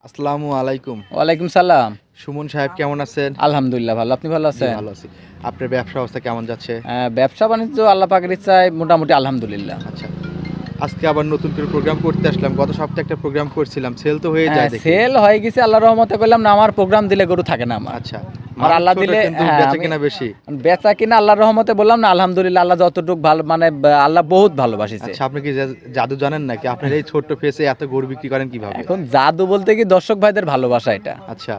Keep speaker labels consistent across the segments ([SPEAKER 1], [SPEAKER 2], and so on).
[SPEAKER 1] আসসালামু আলাইকুম।
[SPEAKER 2] ওয়ালাইকুম সালাম।
[SPEAKER 1] সুমন সাহেব কেমন আছেন?
[SPEAKER 2] আলহামদুলিল্লাহ ভালো। আপনি ভালো
[SPEAKER 1] জি,
[SPEAKER 2] আছেন?
[SPEAKER 1] ভালো আছি। আপনার ব্যবসা অবস্থা কেমন যাচ্ছে?
[SPEAKER 2] ব্যবসা বাণিজ্য আল্লাহ পাকের ইচ্ছায় মোটামুটি আলহামদুলিল্লাহ।
[SPEAKER 1] আচ্ছা। আজকে আবার নতুন করে প্রোগ্রাম করতে আসলাম। গত সপ্তাহে একটা প্রোগ্রাম করছিলাম। সেল তো হয়ে যায় দেখি।
[SPEAKER 2] সেল হয়ে গেছে আল্লাহর রহমতে, করলাম না আমার প্রোগ্রাম দিলে গরু থাকে না আমার।
[SPEAKER 1] আচ্ছা।
[SPEAKER 2] আর আল্লাহ
[SPEAKER 1] ছোট
[SPEAKER 2] দিলে
[SPEAKER 1] কিন্তু বেচা কেনা বেশি।
[SPEAKER 2] বেচা কিনা আল্লাহর রহমতে বললাম না আলহামদুলিল্লাহ, আল্লাহ যতটুকু ভালো মানে আল্লাহ বহুত ভালোবাসিছে।
[SPEAKER 1] আচ্ছা, আপনি কি জাদু জানেন নাকি? আপনার এই ছোট্ট ফেসে এত গরু বিক্রি করেন কিভাবে?
[SPEAKER 2] এখন জাদু বলতে কি দর্শক ভাইদের ভালোবাসা এটা।
[SPEAKER 1] আচ্ছা।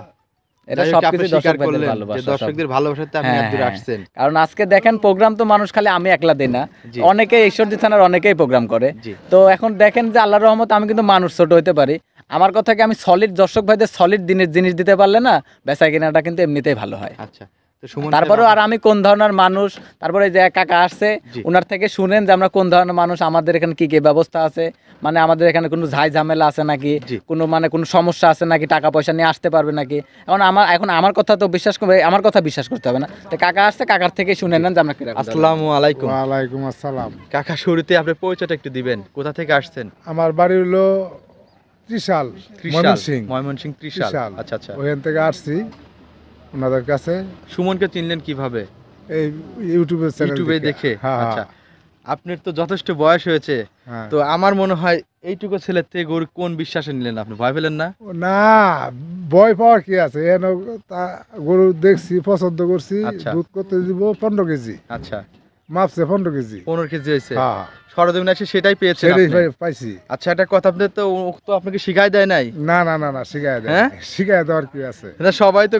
[SPEAKER 2] এটা
[SPEAKER 1] যাই হোক, আপনি
[SPEAKER 2] সবকিছু
[SPEAKER 1] স্বীকার
[SPEAKER 2] দর্শক ভাইদের
[SPEAKER 1] করলেন যে
[SPEAKER 2] ভালোবাসা।
[SPEAKER 1] দর্শকদের ভালোবাসাতে আপনি এত দূর
[SPEAKER 2] হ্যাঁ।
[SPEAKER 1] আসছেন।
[SPEAKER 2] কারণ আজকে দেখেন প্রোগ্রাম তো মানুষ খালি আমি একলা দেই না,
[SPEAKER 1] জি।
[SPEAKER 2] অনেকেই ঈশ্বরদী থানার অনেকেই প্রোগ্রাম করে।
[SPEAKER 1] জি।
[SPEAKER 2] তো এখন দেখেন যে আল্লাহর রহমতে আমি কিন্তু মানুষ ছোট হইতে পারি, আমার কথা কি আমি সলিড দর্শক ভাইদের সলিড দিনের জিনিস দিতে পারলে না বেচা কেনাটা কিন্তু এমনিতেই ভালো হয়।
[SPEAKER 1] আচ্ছা। তো সুমন
[SPEAKER 2] তারপরেও আর আমি কোন ধরনের মানুষ, তারপরে যে কাকা আসছে
[SPEAKER 1] জি।
[SPEAKER 2] ওনার থেকে শুনেন যে আমরা কোন ধরনের মানুষ, আমাদের এখানে কি কি ব্যবস্থা আছে, মানে আমাদের এখানে কোনো ঝাই ঝামেলা আছে নাকি,
[SPEAKER 1] জি।
[SPEAKER 2] কোনো মানে কোনো সমস্যা আছে নাকি, টাকা পয়সা নিয়ে আসতে পারবে নাকি। এখন আমার কথা তো বিশ্বাস করবে, আমার কথা বিশ্বাস করতে হবে না। তো কাকা আসছে, কাকার থেকে শুনে নেন যে আমরা কিরকম।
[SPEAKER 1] আসসালামু আলাইকুম।
[SPEAKER 3] ওয়ালাইকুম আসসালাম।
[SPEAKER 1] কাকা, শুরুতে আপনার পরিচয়টা একটু দিবেন। কোথা থেকে আসছেন?
[SPEAKER 3] আমার বাড়ি হলো ত্রিশাল, ময়মনসিংহ।
[SPEAKER 1] ময়মনসিংহ ত্রিশাল।
[SPEAKER 3] ত্রিশাল।
[SPEAKER 1] আচ্ছা আচ্ছা।
[SPEAKER 3] ওখান থেকে আসছি ওনাদের কাছে
[SPEAKER 1] সুমনকে চিনলেন কিভাবে?
[SPEAKER 3] এই ইউটিউবের চ্যানেল
[SPEAKER 1] ইউটিউবে দেখে?
[SPEAKER 3] হ্যাঁ
[SPEAKER 1] আচ্ছা। আপনার তো যথেষ্ট বয়স হয়েছে,
[SPEAKER 3] হ্যাঁ।
[SPEAKER 1] তো আমার মনে হয় এইটুকু ছেলের থেকে গরু কোন বিশ্বাসে নিলেন আপনি? ভয় পেলেন না?
[SPEAKER 3] না, ভয় পাওয়ার কি আছে, গরু দেখছি, পছন্দ করছি।
[SPEAKER 1] আচ্ছা।
[SPEAKER 3] দুধ করতে দিব 15 কেজি,
[SPEAKER 1] আচ্ছা।
[SPEAKER 3] মাপছে 15 কেজি।
[SPEAKER 1] 15 কেজি হয়েছে?
[SPEAKER 3] হ্যাঁ,
[SPEAKER 1] সরজমিনে এসে সেটাই পেয়েছেন
[SPEAKER 3] সেটাই
[SPEAKER 1] আপনি?
[SPEAKER 3] পাইছি।
[SPEAKER 1] আচ্ছা, একটা কথা, আপনাদের তো ও তো আপনাকে শিখাই দেয় নাই?
[SPEAKER 3] না না না না, শিখাই দেয়
[SPEAKER 1] হ্যাঁ?
[SPEAKER 3] শিখাই দেওয়ার কি আছে।
[SPEAKER 1] না, সবাই তো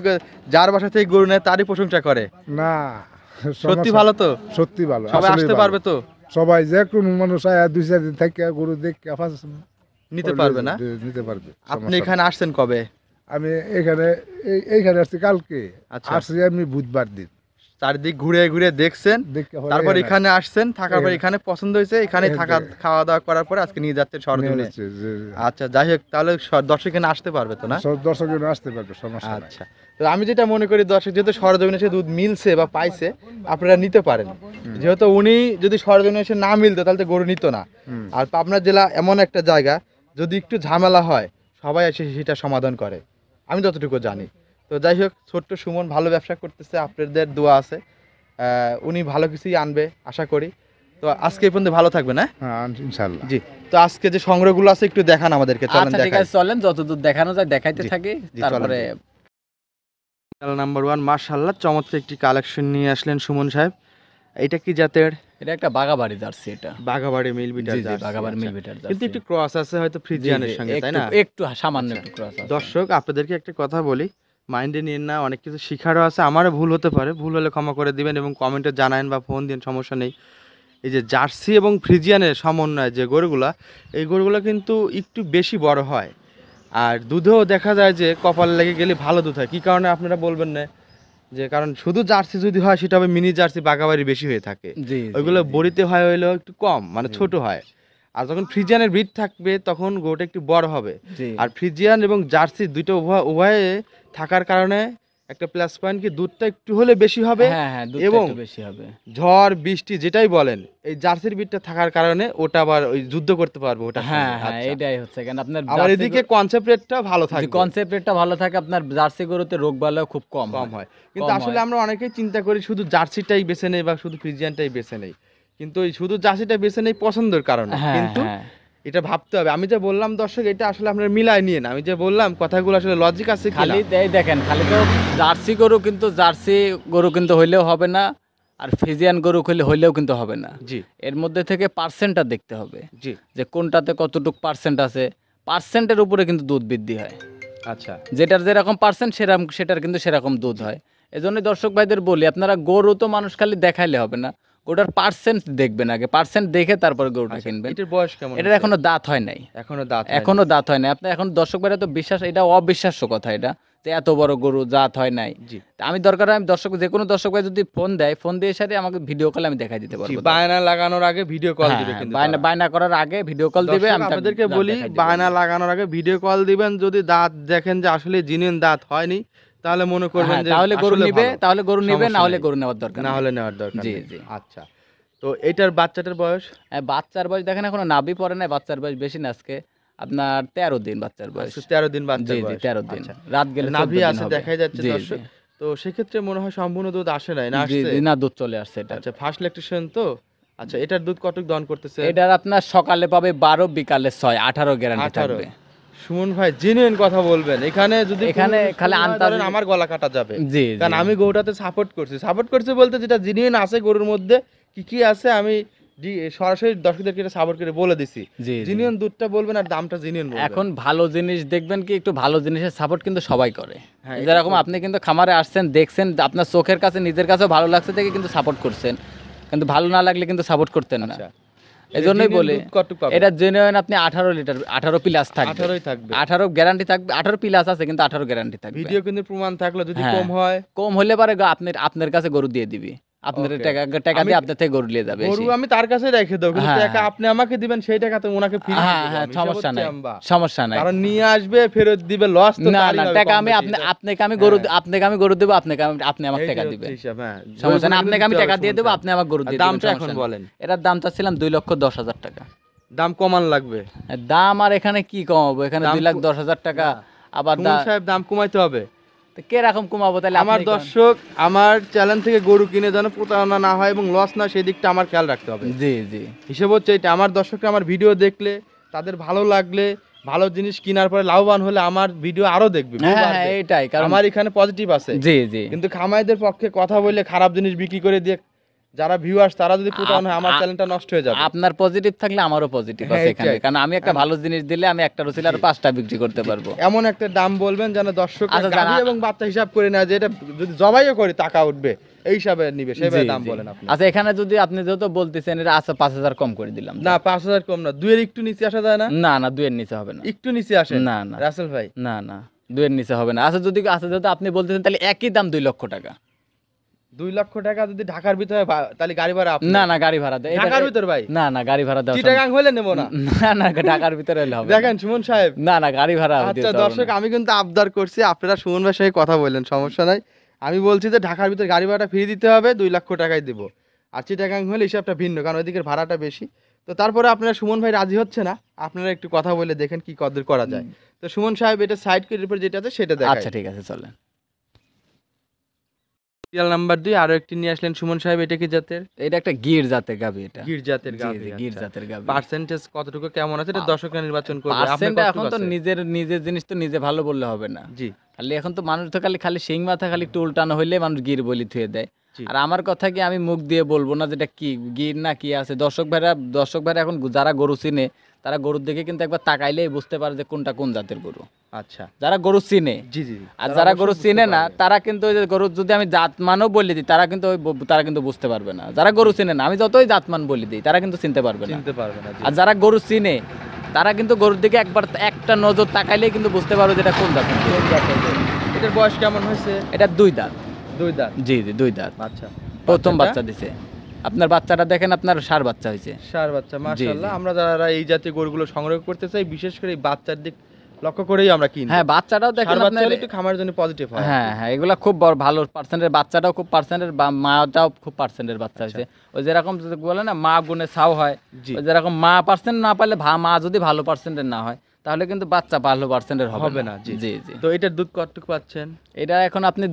[SPEAKER 1] যার বাসা থেকে গরু নেয় তারই প্রশংসা করে।
[SPEAKER 3] না,
[SPEAKER 1] সত্যি
[SPEAKER 3] সমস্যা-
[SPEAKER 1] ভালো তো?
[SPEAKER 3] সত্যি ভালো,
[SPEAKER 1] সবাই
[SPEAKER 3] আসলেই
[SPEAKER 1] আসতে
[SPEAKER 3] ভালো।
[SPEAKER 1] পারবে তো?
[SPEAKER 3] সবাই যে কোনো মানুষ আয়া 2-4 দিন থেকে গরু দেখে
[SPEAKER 1] নিতে পারবে না?
[SPEAKER 3] নিতে পারবে।
[SPEAKER 1] আপনি
[SPEAKER 3] সমস্যা
[SPEAKER 1] এখানে আসছেন কবে?
[SPEAKER 3] নেই। আমি এইখানে আসছি কালকে।
[SPEAKER 1] আচ্ছা।
[SPEAKER 3] আসছি আমি বুধবার দিন।
[SPEAKER 1] চারদিক ঘুরে ঘুরে দেখছেন,
[SPEAKER 3] দেখে পরে
[SPEAKER 1] তারপর এখানে আসছেন, থাকার পর
[SPEAKER 3] এখানে-
[SPEAKER 1] এখানে পছন্দ হয়েছে, এখানে থাকা খাওয়া দাওয়া করার পরে আজকে নিয়ে যাচ্ছেন সরজমিনে। আচ্ছা, যাই হোক, তাহলে দর্শক এখানে আসতে পারবে তো না?
[SPEAKER 3] সব দর্শক আসতে পারবে, সমস্যা নাই।
[SPEAKER 1] আচ্ছা। তো আমি যেটা মনে করি, দর্শক যেহেতু সরজমিনে এসে দুধ মিলছে বা পাইছে, আপনারা নিতে পারেন। যেহেতু উনি যদি সরজমিনে এসে না মিলতো তাহলে তো গরু নিত না। আর পাবনা জেলা এমন একটা জায়গা, যদি একটু ঝামেলা হয় সবাই এসে সেটা সমাধান করে, আমি যতটুকু জানি। তো যাই হোক, ছোট্ট সুমন ভালো ব্যবসা করতেছে, আপনাদের দোয়া আছে, উনি ভালো কিছুই আনবে আশা করি। তো আজকে এই পর্যন্ত ভালো থাকবেন।
[SPEAKER 3] হ্যাঁ, ইনশাআল্লাহ।
[SPEAKER 1] জি। তো আজকে যে সংগ্রহগুলো আছে একটু দেখান আমাদেরকে, চলেন
[SPEAKER 2] আচ্ছা ঠিক
[SPEAKER 1] দেখাই।
[SPEAKER 2] আছে, চলেন যতদূর দেখানো যায় দেখাইতে
[SPEAKER 1] জি,
[SPEAKER 2] থাকি।
[SPEAKER 1] জি,
[SPEAKER 2] তারপরে
[SPEAKER 1] নাম্বার 1, মাশাআল্লাহ, চমৎকার একটি কালেকশন নিয়ে আসলেন সুমন সাহেব। এটা কি জাতের?
[SPEAKER 2] এটা একটা বাগাবাড়ি জার্সি, এটা
[SPEAKER 1] বাঘাবাড়ি মিল বিটার
[SPEAKER 2] জি জি
[SPEAKER 1] জার্সি।
[SPEAKER 2] বাগাবাড়ি
[SPEAKER 1] আচ্ছা।
[SPEAKER 2] মিল বিটার জার্সি।
[SPEAKER 1] কিন্তু একটু ক্রস আছে হয়তো ফ্রিজিয়ানের সঙ্গে, তাই না?
[SPEAKER 2] একটু সামান্য একটু ক্রস আছে।
[SPEAKER 1] দর্শক, আপনাদেরকে একটা কথা বলি, মাইন্ডে নিন না, অনেক কিছু শিখারও আছে, আমারও ভুল হতে পারে, ভুল হলে ক্ষমা করে দিবেন এবং কমেন্টে জানান বা ফোন দিন, সমস্যা নেই। এই যে জার্সি এবং ফ্রিজিয়ানের সমন্বয় যে গরুগুলা, এই গরুগুলা কিন্তু একটু বেশি বড় হয়, আর দুধেও দেখা যায় যে কপাল লেগে গেলে ভালো দুধ হয়। কী কারণে আপনারা বলবেন না? যে কারণ শুধু জার্সি যদি হয় সেটা হবে মিনি জার্সি, বাঘাবাড়ি বেশি হয়ে থাকে।
[SPEAKER 2] জি
[SPEAKER 1] ওইগুলো বড়িতে হয় হইলেও একটু কম, মানে ছোট হয়। আর যখন ফ্রিজিয়ানের ব্রিড থাকবে তখন গরুটা একটু বড় হবে।
[SPEAKER 2] জি।
[SPEAKER 1] আর ফ্রিজিয়ান এবং জার্সি দুটো উভয়ে থাকার কারণে একটা প্লাস পয়েন্ট কি, দুধটা একটু হলে বেশি হবে।
[SPEAKER 2] হ্যাঁ হ্যাঁ, দুধটা
[SPEAKER 1] এবং
[SPEAKER 2] একটু বেশি হবে।
[SPEAKER 1] ঝড় বৃষ্টি যেটাই বলেন, এই জার্সির ব্রিডটা থাকার কারণে ওটা আবার ওই যুদ্ধ করতে পারবে ওটা।
[SPEAKER 2] হ্যাঁ হ্যাঁ, এটাই হচ্ছে কেন আপনার
[SPEAKER 1] আবার এদিকে কনসেপ্ট রেটটা ভালো থাকে,
[SPEAKER 2] কনসেপ্ট রেটটা ভালো থাকে, আপনার জার্সি গরুতে রোগ বালাও খুব কম
[SPEAKER 1] হয়। কিন্তু
[SPEAKER 2] কম
[SPEAKER 1] আসলে
[SPEAKER 2] হয়।
[SPEAKER 1] আমরা অনেকেই চিন্তা করি শুধু জার্সিটাই বেছে নেই বা শুধু ফ্রিজিয়ানটাই বেছে নেই, কিন্তু ওই শুধু জার্সিটা বেছে নেই পছন্দের কারণে।
[SPEAKER 2] হ্যাঁ
[SPEAKER 1] কিন্তু
[SPEAKER 2] হ্যাঁ,
[SPEAKER 1] এটা ভাবতে হবে। আমি যে বললাম দর্শক, এটা আসলে আপনারা মিলাই নিয়ে না, আমি যে বললাম কথাগুলো আসলে লজিক আছে কি
[SPEAKER 2] খালি
[SPEAKER 1] না।
[SPEAKER 2] এই দেখেন, খালি তো জার্সি গরু কিন্তু হইলেও হবে না, আর ফিজিয়ান গরু হইলেও কিন্তু হবে না।
[SPEAKER 1] জি
[SPEAKER 2] এর মধ্যে থেকে পার্সেন্টটা দেখতে হবে,
[SPEAKER 1] জি।
[SPEAKER 2] যে কোনটাতে কতটুকু পার্সেন্ট আছে। পার্সেন্টের উপরে কিন্তু দুধ বৃদ্ধি হয়,
[SPEAKER 1] আচ্ছা।
[SPEAKER 2] যেটার যেরকম পার্সেন্ট সেটার কিন্তু সেরকম দুধ হয়। এজন্য দর্শক ভাইদের বলি, আপনারা গরু তো মানুষ খালি দেখাইলে হবে না, গরুটার পার্সেন্ট দেখবেন আগে, পার্সেন্ট দেখে তারপরে গরুটা কিনবেন।
[SPEAKER 1] এটার বয়স কেমন?
[SPEAKER 2] এটার এখনো দাঁত হয় নাই,
[SPEAKER 1] এখনো দাঁত
[SPEAKER 2] এখনো দাঁত হয় নাই। আপনি এখন দর্শক ভাইরা তো বিশ্বাস, এটা অবিশ্বাস্য কথা, এটা যে এত বড় গরু জাত হয় নাই।
[SPEAKER 1] জি।
[SPEAKER 2] তা আমি দরকার হয়, আমি দর্শক, যে কোনো দর্শক ভাই যদি ফোন দেয়, ফোন দিয়ে সাথে আমাকে ভিডিও কল আমি দেখাই দিতে পারবো।
[SPEAKER 1] বায়না লাগানোর আগে ভিডিও কল দিবে,
[SPEAKER 2] হ্যাঁ,
[SPEAKER 1] কিন্তু
[SPEAKER 2] বায়না করার আগে ভিডিও কল দিবে।
[SPEAKER 1] দর্শক,
[SPEAKER 2] আমি
[SPEAKER 1] আপনাদেরকে বলি, বায়না লাগানোর আগে ভিডিও কল দিবেন। যদি দাঁত দেখেন যে আসলে জিনিয়ান দাঁত হয়নি, তাহলে মনে করবেন যে
[SPEAKER 2] তাহলে গরু
[SPEAKER 1] আসলে
[SPEAKER 2] নিবে,
[SPEAKER 1] ভালো।
[SPEAKER 2] তাহলে গরু নিবে,
[SPEAKER 1] সমস্যা
[SPEAKER 2] না হলে
[SPEAKER 1] নেই।
[SPEAKER 2] গরু নেওয়ার দরকার
[SPEAKER 1] না
[SPEAKER 2] নেই।
[SPEAKER 1] হলে নেওয়ার দরকার
[SPEAKER 2] জি
[SPEAKER 1] নেই।
[SPEAKER 2] জি।
[SPEAKER 1] আচ্ছা। তো এটার বাচ্চাটার বয়স?
[SPEAKER 2] বাচ্চার বয়স দেখেন এখনো নাভি পড়ে নাই, বাচ্চার বয়স বেশি না আজকে। আপনার 13 দিন বাচ্চার বয়স।
[SPEAKER 1] 13 দিন বাচ্চা
[SPEAKER 2] জি জি
[SPEAKER 1] বয়স।
[SPEAKER 2] 13 দিন,
[SPEAKER 1] আচ্ছা।
[SPEAKER 2] রাত গেলে
[SPEAKER 1] নাভি
[SPEAKER 2] 14 দিন
[SPEAKER 1] আছে
[SPEAKER 2] হবে।
[SPEAKER 1] দেখাই যাচ্ছে
[SPEAKER 2] জি,
[SPEAKER 1] দর্শক।
[SPEAKER 2] জি।
[SPEAKER 1] তো সেক্ষেত্রে মনে হয় সম্পূর্ণ দুধ আসে নাই না
[SPEAKER 2] জি
[SPEAKER 1] আসছে?
[SPEAKER 2] জি, না দুধ চলে আসছে এটা।
[SPEAKER 1] আচ্ছা, ফার্স্ট ল্যাকটেশন তো। আচ্ছা, এটার দুধ কতটুকু দহন করতেছে?
[SPEAKER 2] এটার আপনার সকালে পাবে 12, বিকালে 6, 18 গ্যারান্টি
[SPEAKER 1] 18।
[SPEAKER 2] থাকবে।
[SPEAKER 1] সুমন ভাই জেনুইন কথা বলবেন, এখানে যদি
[SPEAKER 2] এখানে
[SPEAKER 1] কোনো
[SPEAKER 2] খালি
[SPEAKER 1] ভুল হয়,
[SPEAKER 2] আন্তাজে-
[SPEAKER 1] ধরেন আমার গলা কাটা যাবে।
[SPEAKER 2] জি
[SPEAKER 1] কারণ
[SPEAKER 2] জি
[SPEAKER 1] আমি গরুটাতে সাপোর্ট করছি বলতে যেটা জেনুইন আছে গরুর মধ্যে কি কি আছে আমি সরাসরি দর্শকদেরকে এটা সাপোর্ট করে বলে দিছি।
[SPEAKER 2] জি, জি।
[SPEAKER 1] জেনুইন দুধটা বলবেন আর দামটা জেনুইন বলবেন।
[SPEAKER 2] এখন ভালো জিনিস দেখবেন কি, একটু ভালো জিনিসের সাপোর্ট কিন্তু সবাই করে।
[SPEAKER 1] হ্যাঁ, এটা
[SPEAKER 2] যেরকম
[SPEAKER 1] তো-
[SPEAKER 2] আপনি কিন্তু খামারে আসছেন, দেখছেন, আপনার চোখের কাছে নিজের কাছেও ভালো লাগছে দেখে কিন্তু সাপোর্ট করছেন, কিন্তু ভালো না লাগলে কিন্তু সাপোর্ট করতেন না।
[SPEAKER 1] আচ্ছা,
[SPEAKER 2] এই জন্যই
[SPEAKER 1] genuine
[SPEAKER 2] বলি
[SPEAKER 1] দুধ কতটুকু পাবেন?
[SPEAKER 2] এটা জেনুইন আপনি 18 লিটার, 18 প্লাস থাকবে।
[SPEAKER 1] 18ই থাকবে।
[SPEAKER 2] 18 গ্যারান্টি থাকবে, 18 প্লাস আছে কিন্তু 18 গ্যারান্টি থাকবে।
[SPEAKER 1] ভিডিও কিন্তু প্রমাণ থাকলো, যদি
[SPEAKER 2] হ্যাঁ।
[SPEAKER 1] কম হয়
[SPEAKER 2] কম হলে পারে আপনার কাছে গরু দিয়ে দিবি, আপনার
[SPEAKER 1] Okay.
[SPEAKER 2] টাকা
[SPEAKER 1] আমি-
[SPEAKER 2] দিয়ে আপনার থেকে গরু নিয়ে যাবে
[SPEAKER 1] গরু
[SPEAKER 2] এসে।
[SPEAKER 1] আমি তার কাছে রেখে দেবো, কিন্তু
[SPEAKER 2] হ্যাঁ,
[SPEAKER 1] টাকা
[SPEAKER 2] হ্যাঁ।
[SPEAKER 1] আপনি আমাকে দিবেন, সেই টাকা তো ওনাকে ফিরিয়ে
[SPEAKER 2] হ্যাঁ
[SPEAKER 1] দেবো
[SPEAKER 2] হ্যাঁ,
[SPEAKER 1] আমি।
[SPEAKER 2] সমস্যা
[SPEAKER 1] হিসাব
[SPEAKER 2] নাই,
[SPEAKER 1] হচ্ছে আম্বা।
[SPEAKER 2] সমস্যা নাই।
[SPEAKER 1] কারণ নিয়ে আসবে ফেরত দিবে, লস তো
[SPEAKER 2] না
[SPEAKER 1] তারই
[SPEAKER 2] না,
[SPEAKER 1] হবে
[SPEAKER 2] টাকা
[SPEAKER 1] কম
[SPEAKER 2] আমি
[SPEAKER 1] বেশি।
[SPEAKER 2] আপনাকে আমি গরু
[SPEAKER 1] হ্যাঁ।
[SPEAKER 2] আপনাকে আমি গরু দেবো, আপনি আমাকে
[SPEAKER 1] এই
[SPEAKER 2] টাকা
[SPEAKER 1] যে
[SPEAKER 2] দিবেন।
[SPEAKER 1] হচ্ছে হিসাব, হ্যাঁ।
[SPEAKER 2] সমস্যা না,
[SPEAKER 1] গরু
[SPEAKER 2] আপনাকে আমি
[SPEAKER 1] দিতে
[SPEAKER 2] টাকা
[SPEAKER 1] হবে
[SPEAKER 2] দিয়ে দেবো,
[SPEAKER 1] সমস্যা
[SPEAKER 2] আপনি আমার গরু
[SPEAKER 1] নাই।
[SPEAKER 2] দিয়ে
[SPEAKER 1] আর
[SPEAKER 2] দিবেন।
[SPEAKER 1] দামটা এখন
[SPEAKER 2] সমস্যা নাই।
[SPEAKER 1] বলেন।
[SPEAKER 2] এটার দাম চাচ্ছিলাম 2,10,000 টাকা।
[SPEAKER 1] দাম কমান লাগবে।
[SPEAKER 2] দাম আর এখানে কি কমাবো, এখানে
[SPEAKER 1] দাম
[SPEAKER 2] 2,10,000 টাকা। আবার
[SPEAKER 1] সুমন সাহেব দাম কমাইতে হবে।
[SPEAKER 2] কিরকম কমাবো তাহলে?
[SPEAKER 1] আমার
[SPEAKER 2] আপনি কোন?
[SPEAKER 1] দর্শক আমার চ্যানেল থেকে গরু কিনে যেন প্রতারণা না হয় এবং লস না, সেই দিকটা আমার খেয়াল রাখতে হবে।
[SPEAKER 2] জি জি
[SPEAKER 1] হিসেব হচ্ছে এটা, আমার দর্শকরা আমার ভিডিও দেখলে, তাদের ভালো লাগলে, ভালো জিনিস কেনার পরে লাভবান হলে আমার ভিডিও আরো দেখবে, view
[SPEAKER 2] হ্যাঁ
[SPEAKER 1] বাড়বে।
[SPEAKER 2] হ্যাঁ, এটাই কারণ।
[SPEAKER 1] আমার এখানে পজিটিভ আছে।
[SPEAKER 2] জি জি,
[SPEAKER 1] কিন্তু খামাইদের পক্ষে কথা বললে খারাপ জিনিস বিক্রি করে দিয়ে যারা ভিউয়ার্স তারা যদি প্রতারণা হয়, আমার চ্যানেলটা নষ্ট হয়ে যাবে।
[SPEAKER 2] আপনার পজিটিভ থাকলে আমারও পজিটিভ
[SPEAKER 1] হ্যাঁ,
[SPEAKER 2] আছে এখানে,
[SPEAKER 1] এটাই।
[SPEAKER 2] কারণ আমি একটা ভালো জিনিস দিলে আমি একটা রসিল আর 5টা বিক্রি করতে পারবো।
[SPEAKER 1] এমন একটা দাম বলবেন যেন দর্শক
[SPEAKER 2] আচ্ছা,
[SPEAKER 1] গাভী
[SPEAKER 2] যারা-
[SPEAKER 1] এবং বাচ্চা হিসাব করে না, যে এটা যদি জবাইও করে টাকা উঠবে এই হিসাবে নিবে, সেভাবে
[SPEAKER 2] জি,
[SPEAKER 1] দাম
[SPEAKER 2] জি।
[SPEAKER 1] বলেন আপনি।
[SPEAKER 2] আচ্ছা, এখানে যদি আপনি যেহেতু বলতেছেন এটা আচ্ছা 5,000 কম করে দিলাম।
[SPEAKER 1] না 5,000 কম না, 2 এর একটু নিচে আসা যায় না?
[SPEAKER 2] না না, 2 এর নিচে হবে না।
[SPEAKER 1] একটু নিচে আসে
[SPEAKER 2] না, না।
[SPEAKER 1] রাসেল ভাই।
[SPEAKER 2] না না, 2 এর নিচে হবে না। আচ্ছা যদি যেহেতু আপনি বলতেছেন তাহলে একই দাম 2 লক্ষ টাকা।
[SPEAKER 1] 2 লক্ষ টাকা যদি ঢাকার ভিতরে তাহলে গাড়ি ভাড়া আপনি।
[SPEAKER 2] না না, গাড়ি ভাড়া দেয়।
[SPEAKER 1] ঢাকার ভিতর ভাই?
[SPEAKER 2] না না, গাড়ি ভাড়া দেওয়া
[SPEAKER 1] চিটাগাং হলে নেব না।
[SPEAKER 2] না না, ঢাকার ভিতরে হলে হবে না।
[SPEAKER 1] দেখেন সুমন সাহেব,
[SPEAKER 2] না না, গাড়ি ভাড়া
[SPEAKER 1] আচ্ছা
[SPEAKER 2] দিতে হবে
[SPEAKER 1] দর্শক,
[SPEAKER 2] না।
[SPEAKER 1] আমি কিন্তু আবদার করছি, আপনারা সুমন ভাইয়ের সঙ্গে কথা বললেন, সমস্যা নাই। আমি বলছি যে ঢাকার ভিতর গাড়ি ভাড়াটা ফ্রি দিতে হবে, 2 লক্ষ টাকাই দেব। আর চিটাগাং হলে হিসাবটা ভিন্ন, কারণ ওইদিকের ভাড়াটা বেশি। তো তারপরে আপনারা, সুমন ভাই রাজি হচ্ছে না, আপনারা একটু কথা বলে দেখেন কি কদর করা যায়। তো সুমন সাহেব এটা সাইড করে এরপর যেটা আছে সেটা দেখাই।
[SPEAKER 2] আচ্ছা ঠিক আছে, চলেন।
[SPEAKER 1] সিরিয়াল নাম্বার 2 আরো একটি নিয়ে আসলেন সুমন সাহেব, এটা কি জাতের?
[SPEAKER 2] এটা একটা গির জাতের গাবি। এটা
[SPEAKER 1] গির জাতের
[SPEAKER 2] জি,
[SPEAKER 1] গাভী।
[SPEAKER 2] জি, গির জাতের গাবি।
[SPEAKER 1] পার্সেন্টেজ কতটুকু কেমন আছে এটা দর্শকরা নির্বাচন করবে। আপনার
[SPEAKER 2] পার্সেন্ট
[SPEAKER 1] কতটুকু
[SPEAKER 2] এখন তো
[SPEAKER 1] আছে?
[SPEAKER 2] নিজের জিনিস তো নিজে ভালো বললে হবে না।
[SPEAKER 1] জি
[SPEAKER 2] খালি এখন তো মানুষ তো খালি শিং মাথা খালি একটু উল্টানো হইলে মানুষ গির বলি থুয়ে দেয়।
[SPEAKER 1] জি।
[SPEAKER 2] আর আমার কথা কি, আমি মুখ দিয়ে বলবো না যেটা কি গির না কি আছে। দর্শক ভাইরা এখন যারা গরু চিনে তারা গরুর দিকে কিন্তু একবার তাকাইলেই বুঝতে পারে যে কোনটা কোন জাতের গরু।
[SPEAKER 1] আচ্ছা,
[SPEAKER 2] যারা গরু চিনে,
[SPEAKER 1] জি জি।
[SPEAKER 2] আর
[SPEAKER 1] তারা
[SPEAKER 2] যারা
[SPEAKER 1] অবশ্যই
[SPEAKER 2] গরু
[SPEAKER 1] বুঝতে
[SPEAKER 2] চিনে না
[SPEAKER 1] পারবে।
[SPEAKER 2] তারা কিন্তু ওই যে গরুর যদি আমি জাতমানও বলে দিই তারা কিন্তু বুঝতে পারবে না। যারা গরু চিনে না, আমি যতই জাতমান বলে দিই তারা কিন্তু চিনতে পারবে না।
[SPEAKER 1] চিনতে পারবে না। জি।
[SPEAKER 2] আর যারা গরু চিনে তারা কিন্তু গরুর দিকে একবার একটা নজর তাকাইলেই কিন্তু বুঝতে পারবে যেটা কোন জাতের গরু।
[SPEAKER 1] কোন জাতের গরু? এটার বয়স কেমন হয়েছে?
[SPEAKER 2] এটা 2 দাঁত।
[SPEAKER 1] 2 দাঁত।
[SPEAKER 2] জি জি, 2 দাঁত।
[SPEAKER 1] আচ্ছা,
[SPEAKER 2] প্রথম
[SPEAKER 1] বাচ্চাটা?
[SPEAKER 2] বাচ্চা দিছে। আপনার বাচ্চাটা দেখেন, আপনার ষাঁড় বাচ্চা হয়েছে।
[SPEAKER 1] ষাঁড় বাচ্চা, মাশাআল্লাহ।
[SPEAKER 2] জি।
[SPEAKER 1] আমরা যারা এই জাতীয় গরুগুলো সংগ্রহ করতে চাই, বিশেষ করে এই বাচ্চার দিক লক্ষ্য করেই আমরা কিনি।
[SPEAKER 2] হ্যাঁ, বাচ্চাটাও দেখেন
[SPEAKER 1] ষাঁড় বাচ্চা
[SPEAKER 2] আপনার।
[SPEAKER 1] হলে একটু খামারের জন্য পজিটিভ হয়।
[SPEAKER 2] হ্যাঁ হ্যাঁ, এগুলা খুব বড় ভালো পার্সেন্টের, বাচ্চাটাও খুব পার্সেন্টের, মাটাও খুব পার্সেন্টের বাচ্চা হয়েছে। ওই যেরকম যদি বলে না মা গুণে ছাও হয়,
[SPEAKER 1] জি।
[SPEAKER 2] ওই যেরকম মা পার্সেন্ট না পারলে মা যদি ভালো পার্সেন্টের না হয় তাহলে কিন্তু বাচ্চা ভালো পার্সেন্টের হবে না।
[SPEAKER 1] জি
[SPEAKER 2] জি জি।
[SPEAKER 1] তো এটার দুধ কতটুকু পাচ্ছেন?
[SPEAKER 2] এটা এখন আপনি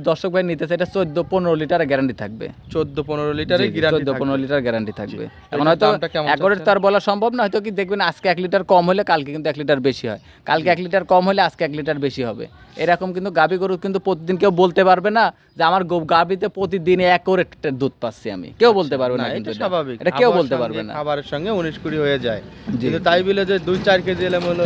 [SPEAKER 2] দর্শক ভাই নিতেছে, এটা 14-15 লিটার গ্যারান্টি থাকবে।
[SPEAKER 1] 14-15 লিটারে
[SPEAKER 2] জি, জি,
[SPEAKER 1] গ্যারান্টি
[SPEAKER 2] 14-15 লিটার গ্যারান্টি থাকবে। এখন
[SPEAKER 1] এটার
[SPEAKER 2] হয়তো
[SPEAKER 1] দামটা কেমন
[SPEAKER 2] একবারে তো আর বলা সম্ভব না, হয়তো কি দেখবেন আজকে 1 লিটার কম হলে কালকে কিন্তু 1 লিটার বেশি হয়, কালকে 1 লিটার কম হলে আজকে 1 লিটার বেশি হবে। এরকম কিন্তু গাভী গরু কিন্তু প্রতিদিন কেউ বলতে পারবে না যে আমার গাভীতে প্রতিদিন 1 করে দুধ পাচ্ছি আমি, কেউ বলতে পারবে না কিন্তু
[SPEAKER 1] এটা স্বাভাবিক।
[SPEAKER 2] এটা কেউ
[SPEAKER 1] খাবার
[SPEAKER 2] বলতে
[SPEAKER 1] সঙ্গে,
[SPEAKER 2] পারবে না।
[SPEAKER 1] খাবারের সঙ্গে 19-20 হয়ে যায়।
[SPEAKER 2] জি,
[SPEAKER 1] কিন্তু
[SPEAKER 2] জি।
[SPEAKER 1] তাই বলে যে 2-4 কেজি এলোমেলো,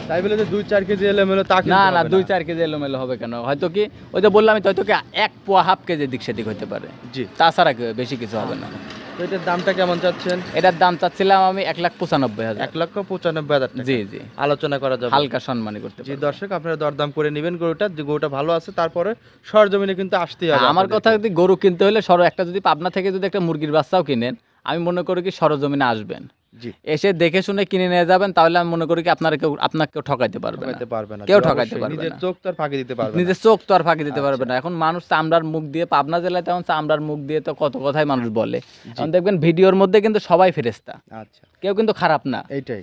[SPEAKER 1] তাই বলে যে 2-4 কেজি এলোমেলো তা কিন্তু
[SPEAKER 2] না
[SPEAKER 1] হবে
[SPEAKER 2] না, 2-4 কেজি এলোমেলো হবে কেন? হয়তো কি ওই যে বললাম, হয়তো কি 1 পোয়া হাফ কেজি দিক সেদিক হতে পারে,
[SPEAKER 1] জি।
[SPEAKER 2] তাছাড়া বেশি কিছু হবে না।
[SPEAKER 1] তো এটার দামটা কেমন চাচ্ছেন?
[SPEAKER 2] এটার দাম চাচ্ছিলাম আমি 1,95,000।
[SPEAKER 1] 1,95,000 টাকা।
[SPEAKER 2] জি জি,
[SPEAKER 1] আলোচনা করা যাবে।
[SPEAKER 2] হালকা সম্মানই করতে
[SPEAKER 1] জি
[SPEAKER 2] পারবো।
[SPEAKER 1] দর্শক, আপনারা দরদাম করে নেবেন গরুটা, যে গরুটা ভালো আছে তারপরে সরজমিনে কিন্তু আসতেই হবে।
[SPEAKER 2] আমার
[SPEAKER 1] আপনাদেরকে।
[SPEAKER 2] কথা, যদি গরু কিনতে হলে একটা যদি পাবনা থেকে যদি একটা মুরগির বাচ্চাও কিনেন, আমি মনে করি কি সরজমিনে আসবেন,
[SPEAKER 1] জি।
[SPEAKER 2] এসে দেখে শুনে কিনে নিয়ে যাবেন, তাহলে আমি মনে করি কি আপনাকে কেউ ঠকাইতে পারবে না।
[SPEAKER 1] ঠকাইতে পারবে না।
[SPEAKER 2] কেউ
[SPEAKER 1] জি,
[SPEAKER 2] ঠকাইতে
[SPEAKER 1] অবশ্যই।
[SPEAKER 2] পারবে
[SPEAKER 1] নিজের
[SPEAKER 2] না।
[SPEAKER 1] চোখ তো আর ফাঁকি দিতে পারবে না।
[SPEAKER 2] নিজের চোখ তো আর ফাঁকি দিতে পারবে না। এখন মানুষ চামড়ার মুখ দিয়ে, পাবনা জেলায় তেমন চামড়ার মুখ দিয়ে তো কত কথাই মানুষ বলে। এখন দেখবেন ভিডিওর মধ্যে কিন্তু সবাই ফেরেশতা,
[SPEAKER 1] আচ্ছা,
[SPEAKER 2] কেউ কিন্তু খারাপ না।
[SPEAKER 1] এইটাই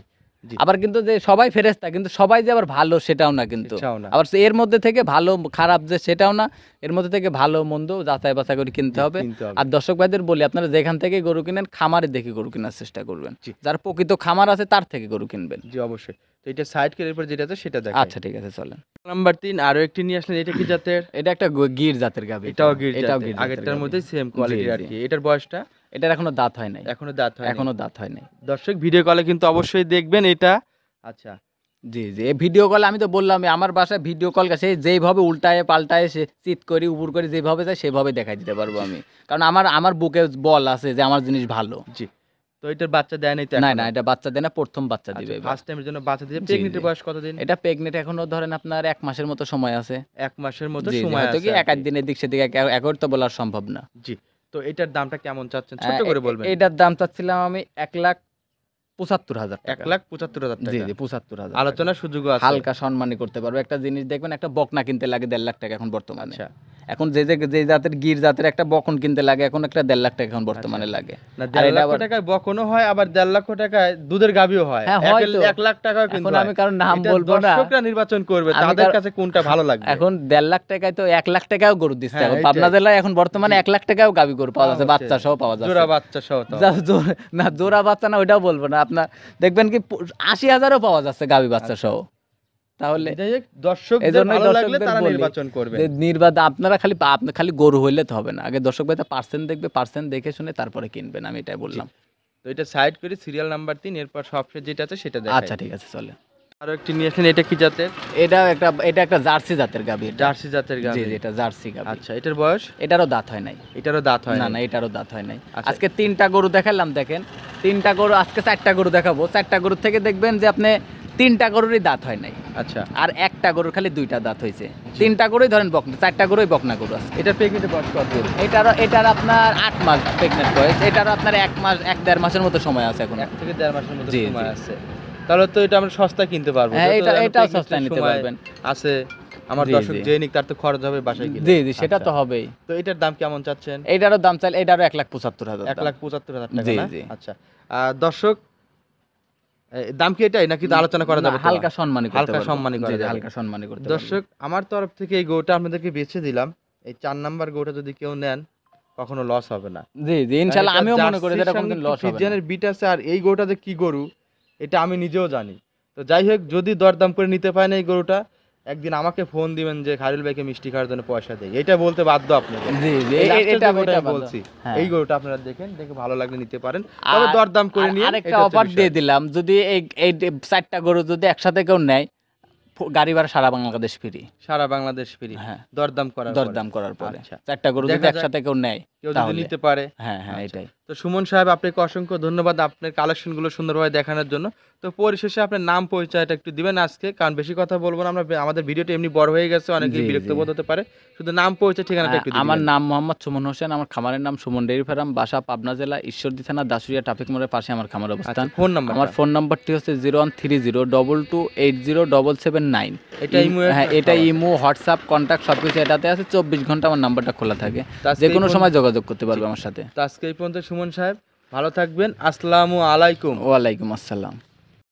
[SPEAKER 1] জি।
[SPEAKER 2] আবার কিন্তু যে সবাই ফেরেশতা কিন্তু সবাই যে আবার ভালো সেটাও না কিন্তু,
[SPEAKER 1] সেটাও না।
[SPEAKER 2] আবার এর মধ্যে থেকে ভালো খারাপ যে সেটাও না, এর মধ্যে থেকে ভালো মন্দ যাচাই বাছাই করে কিনতে হবে।
[SPEAKER 1] কিনতে হবে।
[SPEAKER 2] আর দর্শক ভাইদের বলি আপনারা যেখান থেকে গরু কিনেন খামারে দেখে গরু কেনার চেষ্টা করবেন,
[SPEAKER 1] জি।
[SPEAKER 2] যার প্রকৃত খামার আছে তার থেকে গরু কিনবেন।
[SPEAKER 1] জি অবশ্যই। তো এটা সাইড করে এরপর যেটা আছে সেটা দেখাই।
[SPEAKER 2] আচ্ছা ঠিক আছে চলেন।
[SPEAKER 1] নাম্বার 3 আরো একটি নিয়ে আসলেন, এটা কি জাতের?
[SPEAKER 2] এটা একটা গির জাতের গাভী,
[SPEAKER 1] এটাও গির
[SPEAKER 2] এটাও
[SPEAKER 1] জাতের,
[SPEAKER 2] গির জাতের
[SPEAKER 1] আগেরটার
[SPEAKER 2] গাভী।
[SPEAKER 1] মধ্যেই সেম
[SPEAKER 2] জি,
[SPEAKER 1] কোয়ালিটির আর
[SPEAKER 2] জি।
[SPEAKER 1] কি। এটার বয়সটা
[SPEAKER 2] এটার এখনো দাঁত হয় নাই,
[SPEAKER 1] এখনো দাঁত হয়নি।
[SPEAKER 2] এখনো দাঁত হয় নাই।
[SPEAKER 1] দর্শক ভিডিও কলে কিন্তু অবশ্যই দেখবেন এটা। আচ্ছা,
[SPEAKER 2] জি জি, এই ভিডিও কল আমি তো বললাম আমার বাসায় ভিডিও কল সে যেইভাবে উল্টায় পাল্টায় সে চিৎ করি উপর করে যেভাবে যায় সেভাবে দেখাই দিতে পারবো আমি, কারণ আমার বুকে বল আছে যে আমার জিনিস ভালো।
[SPEAKER 1] জি। তো এটার বাচ্চা দেয় নাই তো
[SPEAKER 2] না
[SPEAKER 1] এখনো?
[SPEAKER 2] না, এটা বাচ্চা দেয় না, প্রথম বাচ্চা দিবে এবার।
[SPEAKER 1] ফার্স্ট টাইমের জন্য বাচ্চা দিয়ে
[SPEAKER 2] জি,
[SPEAKER 1] প্রেগনেন্টের
[SPEAKER 2] জি।
[SPEAKER 1] বয়স কতদিন?
[SPEAKER 2] এটা প্রেগনেন্ট এখনো ধরেন আপনার 1 মাসের মতো সময় আছে।
[SPEAKER 1] 1 মাসের মতো
[SPEAKER 2] জি, জি,
[SPEAKER 1] সময়
[SPEAKER 2] হয়তো
[SPEAKER 1] আছে
[SPEAKER 2] কি
[SPEAKER 1] আর
[SPEAKER 2] এক আধ
[SPEAKER 1] কি।
[SPEAKER 2] দিনের দিক সেদিকে একর তো বলা সম্ভব না।
[SPEAKER 1] জি। তো এটার দামটা কেমন চাচ্ছেন ছোট করে বলবেন?
[SPEAKER 2] এটার দাম চাচ্ছিলাম আমি 1,75,000 টাকা।
[SPEAKER 1] 1,75,000
[SPEAKER 2] জি
[SPEAKER 1] টাকা।
[SPEAKER 2] জি, 75,000
[SPEAKER 1] আলোচনার সুযোগও আছে।
[SPEAKER 2] হালকা সম্মানী করতে পারবো। একটা জিনিস দেখবেন, একটা বকনা কিনতে লাগে 1.5 লাখ টাকা এখন বর্তমানে।
[SPEAKER 1] আচ্ছা।
[SPEAKER 2] এখন যে জাতের গির জাতের একটা বকন কিনতে লাগে এখন একটা 1.5 লাখ টাকা এখন বর্তমানে লাগে।
[SPEAKER 1] না
[SPEAKER 2] আর
[SPEAKER 1] 1.5
[SPEAKER 2] এটা
[SPEAKER 1] লক্ষ
[SPEAKER 2] আবার-
[SPEAKER 1] টাকায় বকনও হয়, আবার 1.5 লক্ষ টাকায় দুধের গাভীও হয়।
[SPEAKER 2] হ্যাঁ, হয় তো।
[SPEAKER 1] 1 লাখ টাকাও কিন্তু
[SPEAKER 2] এখন
[SPEAKER 1] হয়।
[SPEAKER 2] আমি কারণ নাম
[SPEAKER 1] এটা
[SPEAKER 2] বলবো না।
[SPEAKER 1] দর্শকরা নির্বাচন করবে
[SPEAKER 2] আমি
[SPEAKER 1] তাদের
[SPEAKER 2] কার-
[SPEAKER 1] কাছে কোনটা ভালো লাগবে।
[SPEAKER 2] এখন 1.5 লাখ টাকায় তো 1 লাখ টাকাও গরু দিচ্ছে।
[SPEAKER 1] হ্যাঁ,
[SPEAKER 2] এখন
[SPEAKER 1] এইটাই।
[SPEAKER 2] পাবনা জেলায় এখন বর্তমানে 1 লাখ টাকাও গাবি গরু পাওয়া যাচ্ছে, বাচ্চা সহ পাওয়া যাচ্ছে।
[SPEAKER 1] জোড়া বাচ্চা সহ তো।
[SPEAKER 2] না জোড়া বাচ্চা না, ওইটাও বলবো না। আপনার দেখবেন কি 80,000ও পাওয়া যাচ্ছে গাবি বাচ্চা সহ। তাহলে
[SPEAKER 1] যাই হোক, দর্শকদের
[SPEAKER 2] এজন্যই
[SPEAKER 1] ভালো লাগলে
[SPEAKER 2] দর্শকদের
[SPEAKER 1] তারা
[SPEAKER 2] বলি
[SPEAKER 1] নির্বাচন করবে।
[SPEAKER 2] যে আপনারা খালি গরু হইলে তো হবে না, আগে দর্শক ভাই পার্সেন্ট দেখবে, পার্সেন্ট দেখে শুনে তারপরে কিনবেন, আমি এটাই বললাম।
[SPEAKER 1] তো এটা সাইড করে সিরিয়াল নাম্বার 3 এরপর সবশেষ যেটা আছে সেটা দেখাই।
[SPEAKER 2] আচ্ছা ঠিক আছে চলে।
[SPEAKER 1] আরো একটি নিয়ে আসলেন, এটা কি জাতের?
[SPEAKER 2] এটা একটা জার্সি জাতের গাভী।
[SPEAKER 1] জার্সি জাতের
[SPEAKER 2] জি
[SPEAKER 1] গাভী।
[SPEAKER 2] জি, এটা জার্সি গাভী।
[SPEAKER 1] আচ্ছা, এটার বয়স?
[SPEAKER 2] এটারও দাঁত হয় নাই।
[SPEAKER 1] এটারও দাঁত হয়
[SPEAKER 2] না
[SPEAKER 1] না।
[SPEAKER 2] না, এটারও দাঁত হয় নাই।
[SPEAKER 1] আচ্ছা।
[SPEAKER 2] আজকে 3টা গরু দেখালাম, দেখেন 3টা গরু, আজকে 4টা গরু দেখাবো। 4টা গরু থেকে দেখবেন যে আপনি 3টা গরুরই দাঁত হয় নাই,
[SPEAKER 1] আচ্ছা,
[SPEAKER 2] আর একটা গরুর খালি 2টা দাঁত হয়েছে। 3টা গরুই ধরেন বকনা, 4টা গরুই বকনা গরু আছে।
[SPEAKER 1] এটা প্রেগনেন্টের বয়স কতদিন?
[SPEAKER 2] এটার আপনার 8 মাস প্রেগনেন্ট বয়স, এটারও আপনার 1 মাস 1-1.5 মাসের মতো সময় আছে এখন।
[SPEAKER 1] 1 থেকে 1.5 মাসের মতো
[SPEAKER 2] জি,
[SPEAKER 1] সময়
[SPEAKER 2] জি।
[SPEAKER 1] আছে। তাহলে তো এটা আমরা সস্তায় কিনতে পারবো।
[SPEAKER 2] হ্যাঁ,
[SPEAKER 1] যেহেতু আমরা
[SPEAKER 2] এটাও
[SPEAKER 1] pregnant
[SPEAKER 2] সস্তায়
[SPEAKER 1] এর
[SPEAKER 2] নিতে
[SPEAKER 1] সময়
[SPEAKER 2] পারবেন।
[SPEAKER 1] আছে। আমার
[SPEAKER 2] জি,
[SPEAKER 1] দর্শক
[SPEAKER 2] জি।
[SPEAKER 1] যে নিক তার তো খরচ হবে বাসায় কিনে।
[SPEAKER 2] জি জি, সেটা তো
[SPEAKER 1] আচ্ছা।
[SPEAKER 2] হবেই।
[SPEAKER 1] তো এটার দাম কেমন চাচ্ছেন?
[SPEAKER 2] এটারও দাম চাইলে এটারও 1,75,000 দাম।
[SPEAKER 1] 1,75,000 টাকা
[SPEAKER 2] জি,
[SPEAKER 1] না?
[SPEAKER 2] জি।
[SPEAKER 1] আচ্ছা। দর্শক দাম কি এটাই নাকি আলোচনা করা যাবে?
[SPEAKER 2] না, হালকা সম্মানী করতে
[SPEAKER 1] হালকা
[SPEAKER 2] পারবো।
[SPEAKER 1] সম্মানী করা
[SPEAKER 2] জি, জি,
[SPEAKER 1] যাবে।
[SPEAKER 2] হালকা সম্মানী করতে পারবো।
[SPEAKER 1] দর্শক আমার তরফ থেকে এই গরুটা আপনাদেরকে বেছে দিলাম। এই 4 নাম্বার গরুটা যদি কেউ নেন কখনো লস হবে না।
[SPEAKER 2] জি জি, ইনশাআল্লাহ আমিও মনে করি এটা কোনদিন লস হবে না।
[SPEAKER 1] ফিজিয়ানের বিট আছে, আর এই গরুটা যে কি গরু এটা আমি নিজেও জানি। তো যাই হোক, যদি দরদাম করে নিতে পারেন এই গরুটা, একদিন আমাকে ফোন দিবেন যে খায়রুল ভাইকে মিষ্টি খাওয়ার জন্য পয়সা দেই, এটা বলতে বাধ্য আপনাকে।
[SPEAKER 2] জি জি,
[SPEAKER 1] এই লাস্টের
[SPEAKER 2] এটা
[SPEAKER 1] যে গরুটা
[SPEAKER 2] এটা
[SPEAKER 1] আমি বলছি,
[SPEAKER 2] হ্যাঁ।
[SPEAKER 1] এই গরুটা আপনারা দেখেন, দেখে ভালো লাগলে নিতে পারেন, তবে দরদাম করে নিয়ে।
[SPEAKER 2] আরেকটা অফার দিয়ে দিলাম, যদি এই 4টা গরু যদি একসাথে কেউ নেয়, গাড়ি ভাড়া সারা বাংলাদেশ ফ্রি।
[SPEAKER 1] সারা বাংলাদেশ ফ্রি।
[SPEAKER 2] হ্যাঁ,
[SPEAKER 1] দরদাম করার পরে।
[SPEAKER 2] দরদাম করার পরে।
[SPEAKER 1] আচ্ছা।
[SPEAKER 2] 4টা গরু যদি
[SPEAKER 1] দেখা যাক
[SPEAKER 2] একসাথে কেউ নেয়
[SPEAKER 1] কেউ যদি
[SPEAKER 2] তাহলে
[SPEAKER 1] নিতে পারে।
[SPEAKER 2] হ্যাঁ হ্যাঁ,
[SPEAKER 1] আচ্ছা।
[SPEAKER 2] এটাই।
[SPEAKER 1] তো সুমন সাহেব, আপনাকে অসংখ্য ধন্যবাদ আপনার কালেকশনগুলো সুন্দরভাবে দেখানোর জন্য। তো পরিশেষে আপনার নাম পরিচয়টা একটু দিবেন আজকে, কারণ বেশি কথা বলবো না আমরা, আমাদের ভিডিওটা এমনি বড় হয়ে গেছে, অনেকে
[SPEAKER 2] জি,
[SPEAKER 1] বিরক্ত
[SPEAKER 2] জি।
[SPEAKER 1] বোধ হতে পারে। শুধু নাম পরিচয় ঠিকানাটা একটু দিবেন।
[SPEAKER 2] আমার নাম মোহাম্মদ সুমন হোসেন, আমার খামারের নাম সুমন ডেইরি ফার্ম, বাসা পাবনা জেলা ঈশ্বরদী থানা দাসুরিয়া ট্রাফিক মোড়ের পাশে আমার খামার অবস্থান।
[SPEAKER 1] Phone number?
[SPEAKER 2] আমার ফোন নাম্বারটি হচ্ছে 013022807779।
[SPEAKER 1] এটা ইমো?
[SPEAKER 2] হ্যাঁ, এটা ইমো, হোয়াটসঅ্যাপ, কন্ট্যাক্ট সবকিছু এটাতে আছে। 24 ঘন্টা আমার নাম্বারটা খোলা থাকে,
[SPEAKER 1] তো আজকে
[SPEAKER 2] যে
[SPEAKER 1] এই
[SPEAKER 2] কোনো
[SPEAKER 1] পর্যন্ত-
[SPEAKER 2] সময় যোগাযোগ করতে পারবে আমার সাথে।
[SPEAKER 1] তো আজকে এই পর্যন্ত সুমন সাহেব, ভালো থাকবেন। আসসালামু আলাইকুম।
[SPEAKER 2] ওয়ালাইকুম আসসালাম।